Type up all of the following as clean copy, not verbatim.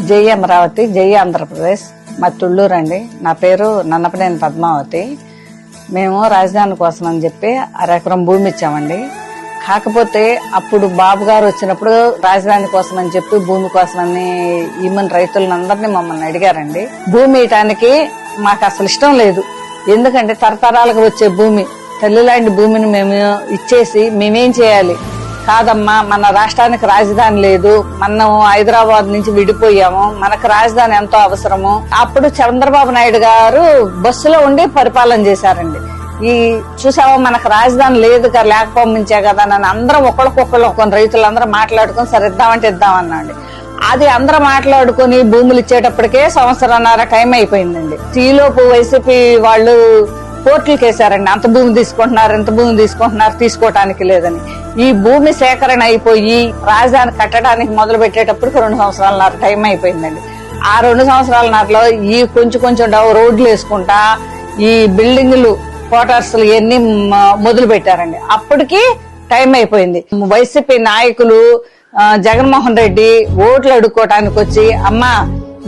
జై అమరావతి, జై ఆంధ్రప్రదేశ్. మా తుళ్ళూరు అండి. నా పేరు నన్నపనేని పద్మావతి. మేము రాజధాని కోసం అని చెప్పి 1/2 ఎకరం భూమి ఇచ్చామండి. కాకపోతే అప్పుడు బాబు గారు వచ్చినప్పుడు రాజధాని కోసం అని చెప్పి భూమి కోసం అని ఈమెన్ రైతులందరినీ మమ్మల్ని అడిగారండి. భూమి ఇయటానికి మాకు అసలు ఇష్టం లేదు. ఎందుకంటే తరతరాలకు వచ్చే భూమి, తల్లి లాంటి భూమిని మేము ఇచ్చేసి మేమేం చేయాలి? కాదమ్మా, మన రాష్ట్రానికి రాజధాని లేదు, మనం హైదరాబాద్ నుంచి విడిపోయాము, మనకు రాజధాని ఎంతో అవసరము. అప్పుడు చంద్రబాబు నాయుడు గారు బస్సులో ఉండి పరిపాలన చేశారండి. ఈ చూసావా, మనకు రాజధాని లేదు కదా, లేకపోమించే కదా అని అందరం ఒకళ్ళకొకళ్ళు కొన్ని రైతులందరూ మాట్లాడుకుని సరే ఇద్దామంటే ఇద్దామన్నాండి. అది అందరూ మాట్లాడుకుని భూములు ఇచ్చేటప్పటికే 1.5 టైం అయిపోయిందండి. ఈలోపు వైసీపీ వాళ్ళు కోర్టులకు వేశారండి. అంత భూమి తీసుకుంటున్నారు, ఇంత భూమి తీసుకుంటున్నారు, తీసుకోవటానికి లేదని. ఈ భూమి సేకరణ అయిపోయి రాజధాని కట్టడానికి మొదలు పెట్టేటప్పటికి 2.5 టైం అయిపోయిందండి. ఆ 2.5 ఈ కొంచెం రోడ్లు వేసుకుంటా ఈ బిల్డింగ్లు, క్వార్టర్స్ ఇవన్నీ మొదలు పెట్టారండి. అప్పటికి టైం అయిపోయింది. వైసీపీ నాయకులు జగన్మోహన్ రెడ్డి ఓట్లు అడుక్కోవటానికి వచ్చి, అమ్మా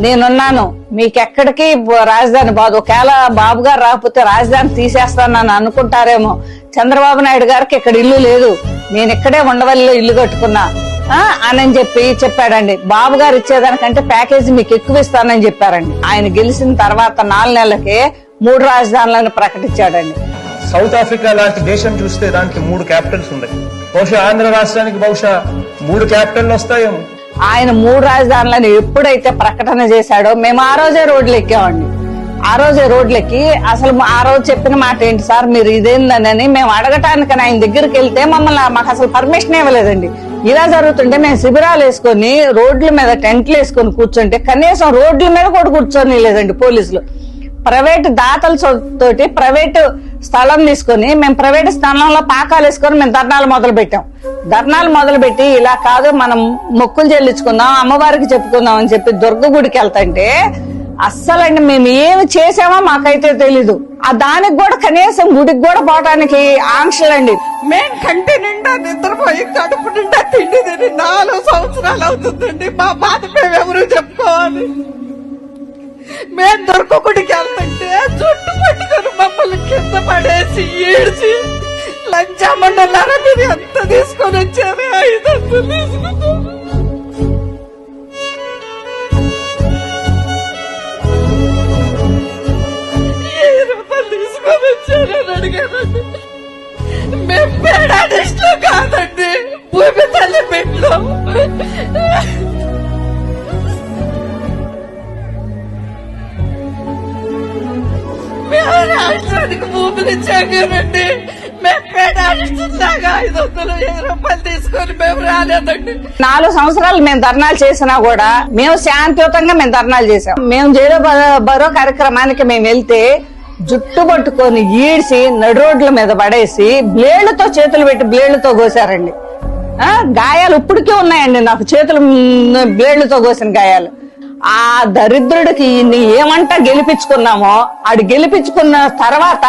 నేనున్నాను, మీకెక్కడికి రాజధాని బాదు, ఒకవేళ బాబు గారు రాకపోతే రాజధాని తీసేస్తానని అనుకుంటారేమో, చంద్రబాబు నాయుడు గారికి ఇక్కడ ఇల్లు లేదు, నేను ఇక్కడే ఉండవల్లిలో ఇల్లు కట్టుకున్నా అని చెప్పి చెప్పాడండి. బాబు గారు ఇచ్చేదానికంటే ప్యాకేజీ మీకు ఎక్కువ ఇస్తానని చెప్పారండి. ఆయన గెలిచిన తర్వాత 4 నెలలకే 3 రాజధానులను ప్రకటించాడండి. సౌత్ ఆఫ్రికా లాంటి దేశం చూస్తే దానికి 3 క్యాపిటల్స్ ఉన్నాయి. బహుశా ఆంధ్ర రాష్ట్రానికి 3 క్యాపిటల్ వస్తాయేమో. ఆయన 3 రాజధానులను ఎప్పుడైతే ప్రకటన చేశాడో మేము ఆ రోజే రోడ్లు ఎక్కామండి. ఆ రోజే రోడ్లెక్కి అసలు ఆ రోజు చెప్పిన మాట ఏంటి సార్, మీరు ఇదేందని మేము అడగటానికి ఆయన దగ్గరికి వెళ్తే మమ్మల్ని మాకు అసలు పర్మిషన్ ఇవ్వలేదండి. ఇలా జరుగుతుంటే మేము శిబిరాలు వేసుకొని రోడ్ల మీద టెంట్లు వేసుకొని కూర్చుంటే కనీసం రోడ్ల మీద కూడా కూర్చొని లేదండి పోలీసులు. ప్రైవేటు దాతలతోటి ప్రైవేటు స్థలం తీసుకొని మేము ప్రైవేటు స్థలంలో పాకాలు వేసుకొని మేము ధర్నాలు మొదలుపెట్టి ఇలా కాదు మనం మొక్కులు చెల్లించుకుందాం, అమ్మవారికి చెప్పుకుందాం అని చెప్పి దుర్గ గుడికి వెళ్తాంటే అస్సలండి మేము ఏమి చేసామో మాకైతే తెలీదు. ఆ దానికి కూడా కనీసం గుడికి కూడా పోవటానికి ఆంక్షలండి. మేము కంటి నిండా నిద్రపోయి కడుపు నిండా తిండి తిని 4 సంవత్సరాలు అవుతుందండి. మా బాధ మేమెవరు చెప్పుకోవాలి? మేము దొరకకుడికి వెళ్తుంటే చుట్టు పట్టుకొని మమ్మల్ని కింద పడేసి ఏడ్చి లంచామండలారా మీరు ఎంత తీసుకొని వచ్చారు? 500 తీసుకున్నాను. 1000 రూపాయలు తీసుకొని వచ్చారని అడిగానండి. మేము పేడాడిస్టులు కాదండి, భూమి తల్లి బిడ్డలు. మేము రాష్ట్రానికి భూములు ఇచ్చాకనండి. మేము పేడాడిస్తున్నాగా 500 రూపాయలు తీసుకొని మేము రాలేదండి. 4 సంవత్సరాలు మేము ధర్నాలు చేసినా కూడా మేము శాంతియుతంగా మేము ధర్నాలు చేసాం. మేము జైలు బరో కార్యక్రమానికి మేము వెళ్తే జుట్టు పట్టుకొని ఈడ్చి నడు రోడ్ల మీద పడేసి బ్లేడ్లతో చేతులు పెట్టి బ్లేడ్లతో కోసారండి. గాయాలు ఇప్పటికీ ఉన్నాయండి నాకు, చేతులు బ్లేడ్లతో కోసిన గాయాలు. ఆ దరిద్రుడికి ఏమంటా గెలిపించుకున్నామో ఆడు గెలిపించుకున్న తర్వాత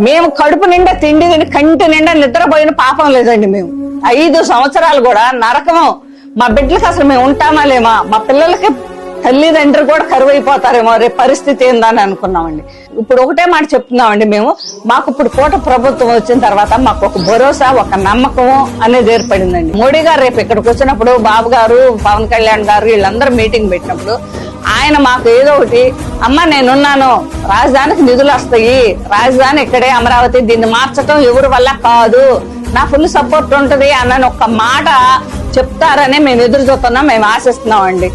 మేము కడుపు నిండా తిండి తిని కంటి నిండా నిద్రపోయిన పాపం లేదండి. మేము 5 సంవత్సరాలు కూడా నరకము. మా బిడ్డలకి అసలు మేము ఉంటామా లేమా, మా పిల్లలకి తల్లిదండ్రులు కూడా కరువైపోతారేమో రేపు పరిస్థితి ఏందని అనుకున్నామండి. ఇప్పుడు ఒకటే మాట చెప్తున్నామండి, మేము మాకు ఇప్పుడు కోట ప్రభుత్వం వచ్చిన తర్వాత మాకు ఒక భరోసా, ఒక నమ్మకం అనేది ఏర్పడిందండి. మోడీ గారు రేపు ఇక్కడికి వచ్చినప్పుడు, బాబు గారు, పవన్ కళ్యాణ్ గారు వీళ్ళందరూ మీటింగ్ పెట్టినప్పుడు ఆయన మాకు ఏదో ఒకటి, అమ్మ నేనున్నాను, రాజధానికి నిధులు వస్తాయి, రాజధాని ఇక్కడే అమరావతి, దీన్ని మార్చడం ఎవరి వల్ల కాదు, నా ఫుల్ సపోర్ట్ ఉంటది అన్న ఒక మాట చెప్తారని మేము ఎదురు చూస్తున్నాం, మేము ఆశిస్తున్నాం అండి.